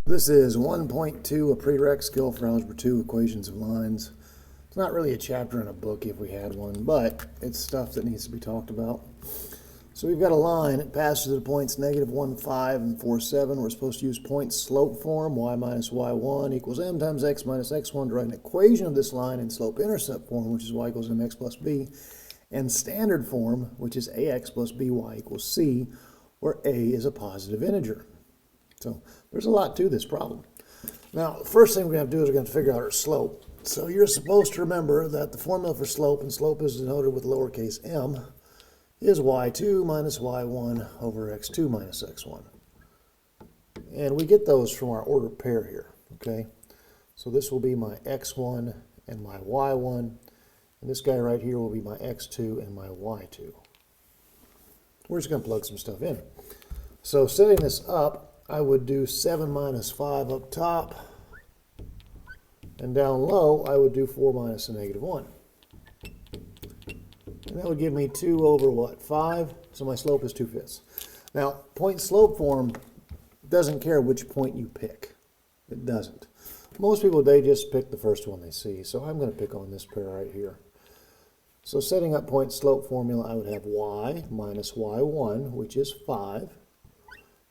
This is 1.2, a pre-req skill for Algebra 2, equations of lines. It's not really a chapter in a book if we had one, but it's stuff that needs to be talked about. So we've got a line. It passes the points negative 1, 5, and 4, 7. We're supposed to use point slope form. Y minus y1 equals m times x minus x1 to write an equation of this line in slope intercept form, which is y equals mx plus b, and standard form, which is ax plus by equals c, where a is a positive integer. So there's a lot to this problem. Now, the first thing we're going to do is we're going to figure out our slope. So you're supposed to remember that the formula for slope, and slope is denoted with lowercase m, is y2 minus y1 over x2 minus x1. And we get those from our order pair here, okay? So this will be my x1 and my y1, and this guy right here will be my x2 and my y2. We're just going to plug some stuff in. So setting this up, I would do 7 minus 5 up top, and down low I would do 4 minus a negative 1. And that would give me 2 over what, 5? So my slope is 2/5. Now, point slope form doesn't care which point you pick. It doesn't. Most people, they just pick the first one they see. So I'm going to pick on this pair right here. So setting up point slope formula, I would have y minus y1, which is 5,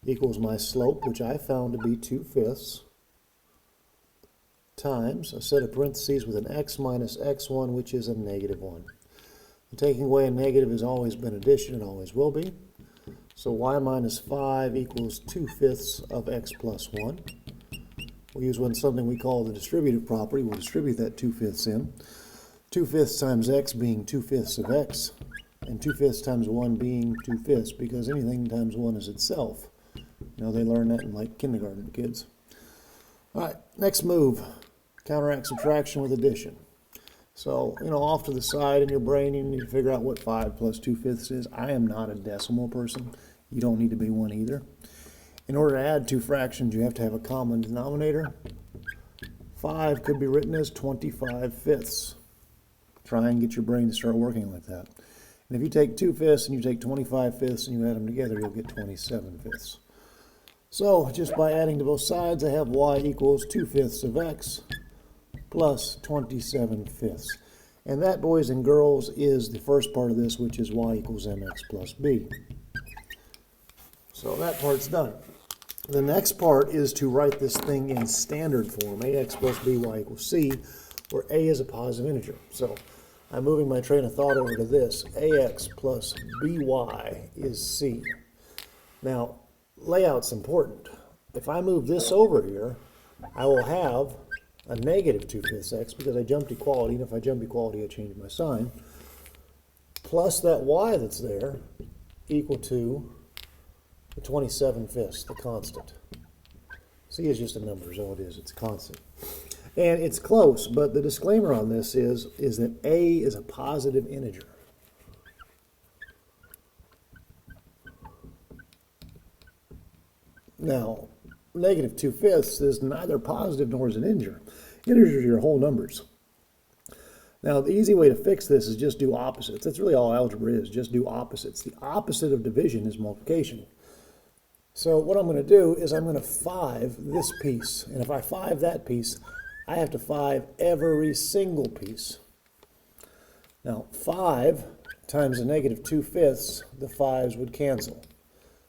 equals my slope, which I found to be 2/5, times a set of parentheses with an x minus x1, which is a negative 1. And taking away a negative has always been addition, and always will be. So y minus 5 equals 2/5 of x plus 1. We'll use something we call the distributive property. We'll distribute that 2/5 in. 2/5 times x being 2/5 of x, and 2/5 times 1 being 2/5, because anything times 1 is itself. You know, they learn that in like kindergarten kids. All right, next move, counteract subtraction with addition. So, you know, off to the side in your brain, you need to figure out what 5 plus 2/5 is. I am not a decimal person. You don't need to be one either. In order to add two fractions, you have to have a common denominator. 5 could be written as 25/5. Try and get your brain to start working like that. And if you take 2/5 and you take 25/5 and you add them together, you'll get 27/5. So, just by adding to both sides, I have y equals 2/5 of x plus 27/5. And that, boys and girls, is the first part of this, which is y equals mx plus b. So that part's done. The next part is to write this thing in standard form, ax plus by equals c, where a is a positive integer. So I'm moving my train of thought over to this. Ax plus by is c. Now, layout's important. If I move this over here, I will have a negative 2/5 x because I jumped equality, and if I jump equality, I change my sign, plus that y that's there equal to the 27/5, the constant. C is just a number, is all it is. It's a constant. And it's close, but the disclaimer on this is that a is a positive integer. Now, negative 2/5 is neither positive nor is an integer. Integers are your whole numbers. Now, the easy way to fix this is just do opposites. That's really all algebra is, just do opposites. The opposite of division is multiplication. So what I'm going to do is I'm going to 5 this piece. And if I 5 that piece, I have to 5 every single piece. Now, 5 times a negative 2/5, the 5s would cancel.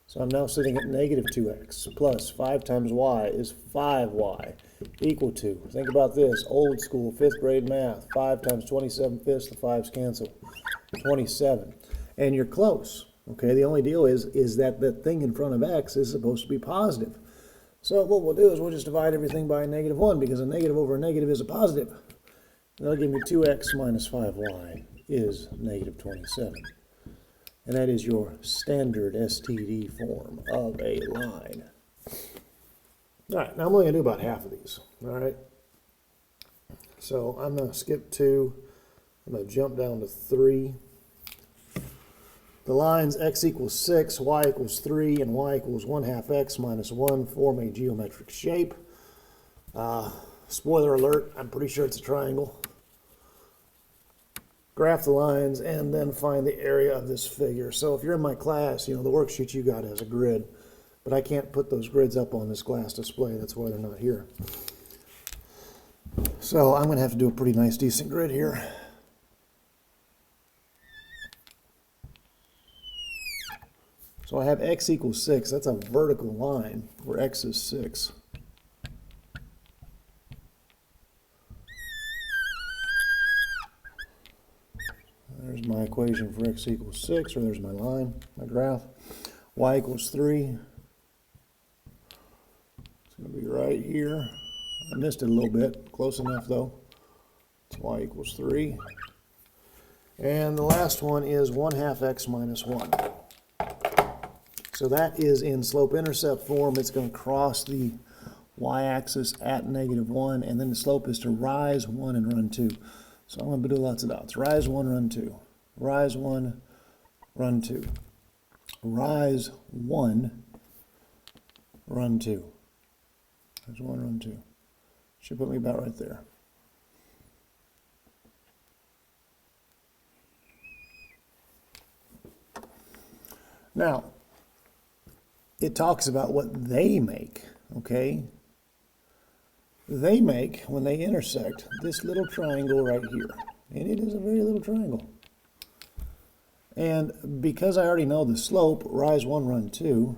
So I'm now sitting at negative 2x plus 5 times y is 5y equal to, think about this, old school 5th grade math, 5 times 27/5, the 5s cancel, 27. And you're close, okay? The only deal is that the thing in front of x is supposed to be positive. So what we'll do is we'll just divide everything by negative 1, because a negative over a negative is a positive. That'll give me 2x minus 5y is negative 27. And that is your standard STD form of a line. All right, now I'm only going to do about half of these, all right? So I'm going to skip 2. I'm going to jump down to 3. The lines x equals 6, y equals 3, and y equals 1/2 x minus 1 form a geometric shape. Spoiler alert, I'm pretty sure it's a triangle. Graph the lines, and then find the area of this figure. So if you're in my class, you know, the worksheet you got has a grid. but I can't put those grids up on this glass display. That's why they're not here. So I'm going to have to do a pretty nice, decent grid here. So I have x equals 6. That's a vertical line where x is 6. There's my equation for x equals 6, or there's my line, my graph. Y equals 3. It's going to be right here. I missed it a little bit. Close enough, though. It's y equals 3. And the last one is 1/2 x minus 1. So that is in slope-intercept form. It's going to cross the y-axis at -1, and then the slope is to rise 1 and run 2. So I'm going to do lots of dots. Rise 1, run 2. Rise 1, run 2. Rise 1, run 2. Rise 1, run 2. Should put me about right there. Now, it talks about what they make, okay? They make, when they intersect, this little triangle right here. And it is a very little triangle. And because I already know the slope, rise 1, run 2,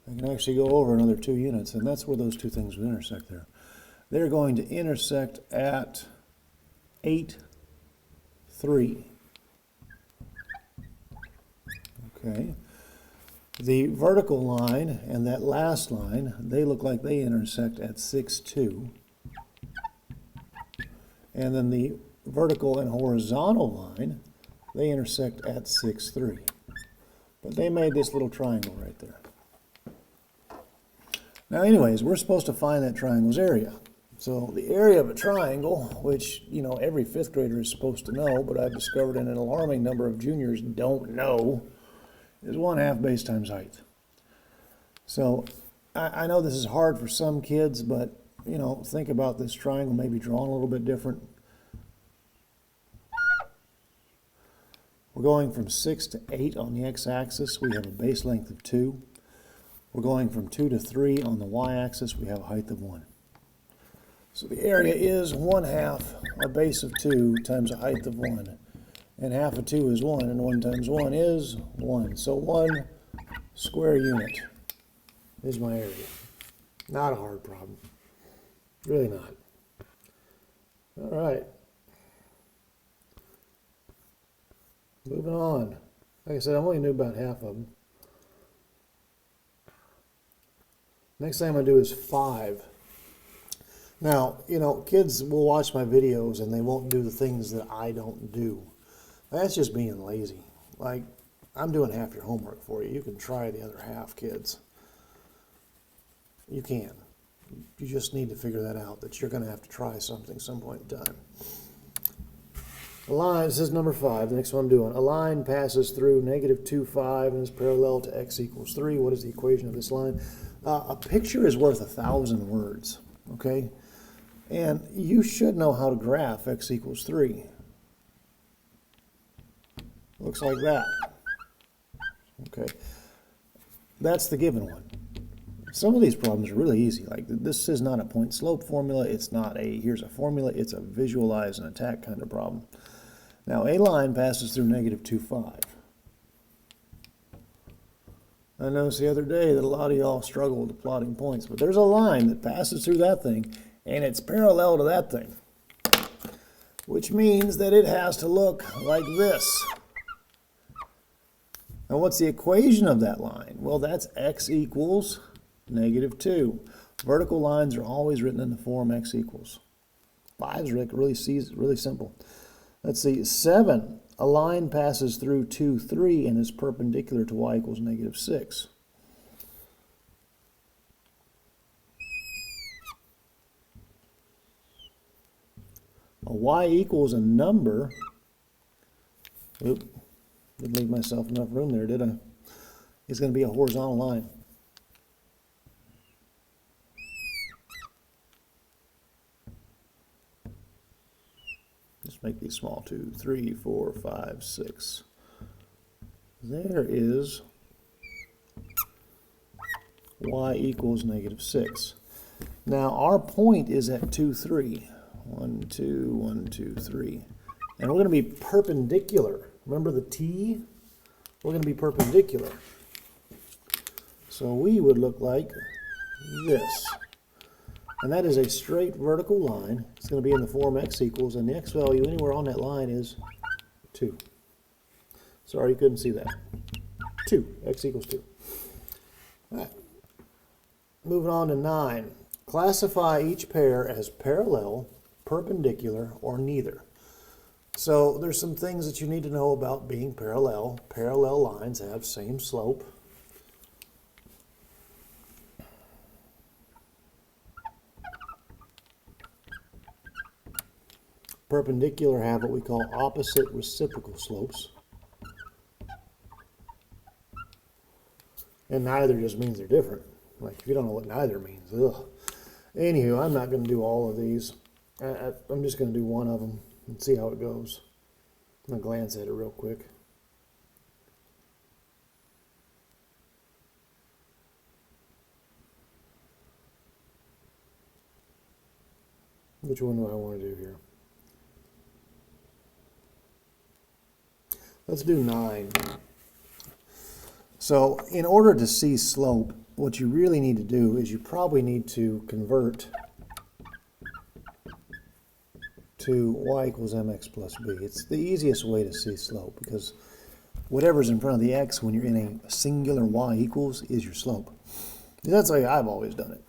I can actually go over another 2 units, and that's where those two things would intersect there. They're going to intersect at 8, 3. Okay. The vertical line and that last line, they look like they intersect at 6, 2. And then the vertical and horizontal line, they intersect at 6, 3. But they made this little triangle right there. Now anyways, we're supposed to find that triangle's area. So the area of a triangle, which, you know, every 5th grader is supposed to know, but I've discovered an alarming number of juniors don't know, is 1/2 base times height. So I know this is hard for some kids, but, you know, think about this triangle maybe drawn a little bit different. We're going from 6 to 8 on the x-axis. We have a base length of 2. We're going from 2 to 3 on the y-axis. We have a height of 1. So the area is 1/2 a base of 2 times a height of 1. And half of 2 is 1, and 1 times 1 is 1. So 1 square unit is my area. Not a hard problem. Really not. All right. Moving on. Like I said, I only knew about half of them. Next thing I'm going to do is 5. Now, you know, kids will watch my videos and they won't do the things that I don't do. That's just being lazy. Like, I'm doing half your homework for you. You can try the other half, kids. You can. You just need to figure that out, that you're going to have to try something some point in time. A line, this is number 5, the next one I'm doing. A line passes through -2, 5 and is parallel to x equals 3. What is the equation of this line? A picture is worth 1,000 words, okay? And you should know how to graph x equals 3. Looks like that. Okay. That's the given one. Some of these problems are really easy. Like, this is not a point slope formula. It's not a, here's a formula. It's a visualize and attack kind of problem. Now, a line passes through -2, 5. I noticed the other day that a lot of y'all struggle with the plotting points, but there's a line that passes through that thing, and it's parallel to that thing, which means that it has to look like this. Now, what's the equation of that line? Well, that's x equals -2. Vertical lines are always written in the form x equals. 5 is really simple. Let's see, 7. A line passes through 2, 3 and is perpendicular to y equals -6. A y equals a number. Oop, didn't leave myself enough room there, did I? It's going to be a horizontal line. Just make these small. 2, 3, 4, 5, 6. There is y equals negative 6. Now our point is at 2, 3. 1, 2, 1, 2, 3. And we're going to be perpendicular. Remember the T? We're going to be perpendicular. So we would look like this. And that is a straight vertical line. It's going to be in the form x equals, and the x value anywhere on that line is 2. Sorry, you couldn't see that. 2. X equals 2. All right. Moving on to 9. Classify each pair as parallel, perpendicular, or neither. So there's some things that you need to know about being parallel. Parallel lines have same slope. Perpendicular have what we call opposite reciprocal slopes. And neither just means they're different. Like, if you don't know what neither means, ugh. Anywho, I'm not going to do all of these. I'm just going to do one of them and see how it goes. I'm going to glance at it real quick. Which one do I want to do here? Let's do 9. So in order to see slope, what you really need to do is you probably need to convert to y equals mx plus b. It's the easiest way to see slope, because whatever's in front of the x when you're in a singular y equals is your slope. That's the way I've always done it.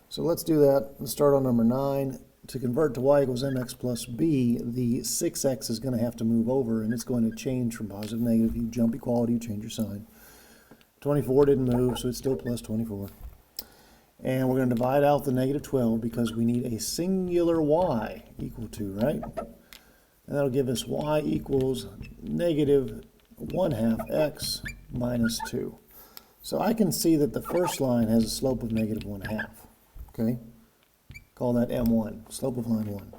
So let's do that. Let's start on number 9. To convert to y equals mx plus b, the 6x is going to have to move over, and it's going to change from positive to negative. You jump equality, you change your sign. 24 didn't move, so it's still plus 24. And we're going to divide out the negative 12 because we need a singular y equal to, right? And that'll give us y equals negative 1/2 x minus 2. So I can see that the first line has a slope of negative 1/2. Okay? Call that M1, slope of line 1.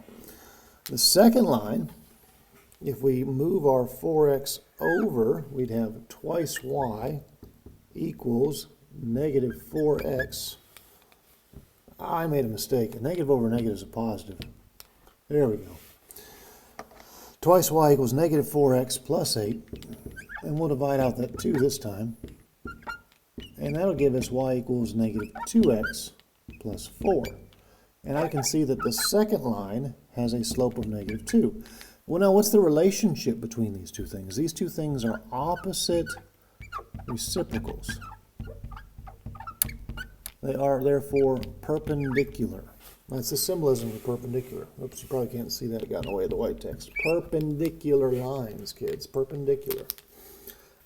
The second line, if we move our 4x over, we'd have twice y equals negative 4x. I made a mistake. A negative over negative is a positive. There we go. Twice y equals negative 4x plus 8. And we'll divide out that 2 this time. And that'll give us y equals negative 2x plus 4. And I can see that the second line has a slope of negative 2. Well, now what's the relationship between these two things? These two things are opposite reciprocals. They are therefore perpendicular. That's the symbolism of perpendicular. Oops, you probably can't see that. It got in the way of the white text. Perpendicular lines, kids. Perpendicular.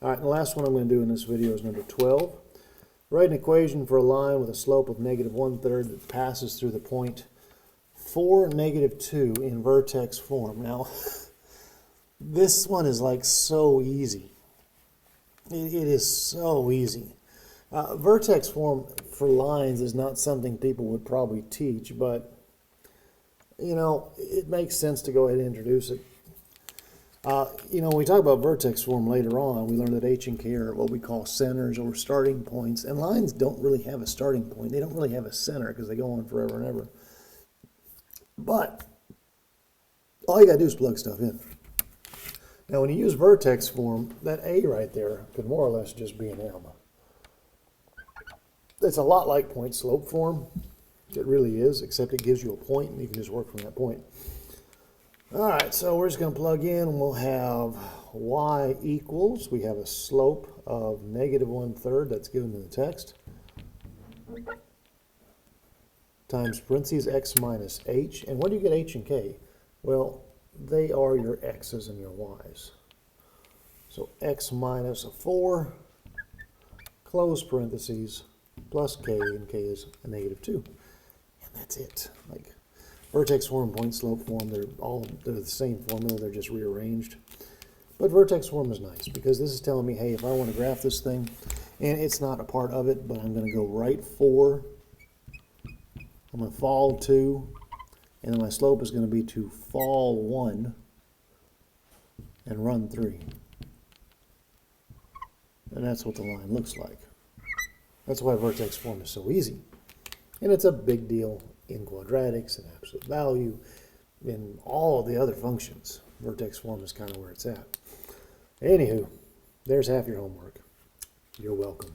All right, and the last one I'm going to do in this video is number 12. Write an equation for a line with a slope of negative 1/3 that passes through the point 4, negative 2 in vertex form. Now, this one is like so easy. It is so easy. Vertex form for lines is not something people would probably teach, but, you know, it makes sense to go ahead and introduce it. You know, when we talk about vertex form later on, we learn that H and K are what we call centers or starting points, and lines don't really have a starting point. They don't really have a center because they go on forever and ever. But all you got to do is plug stuff in. Now, when you use vertex form, that A right there could more or less just be an M. It's a lot like point slope form. It really is, except it gives you a point, and you can just work from that point. All right, so we're just going to plug in, and we'll have y equals, we have a slope of negative 1/3, that's given in the text, times parentheses x minus h. And where do you get h and k? Well, they are your x's and your y's. So x minus a 4, close parentheses, plus k, and k is a negative 2. And that's it. Like, vertex form, point slope form, they're the same formula, they're just rearranged. But vertex form is nice because this is telling me, hey, if I want to graph this thing, and it's not a part of it, but I'm going to go right 4, I'm going to fall 2, and then my slope is going to be to fall 1 and run 3. And that's what the line looks like. That's why vertex form is so easy. And it's a big deal in quadratics and absolute value, in all of the other functions. Vertex form is kind of where it's at. Anywho, there's half your homework. You're welcome.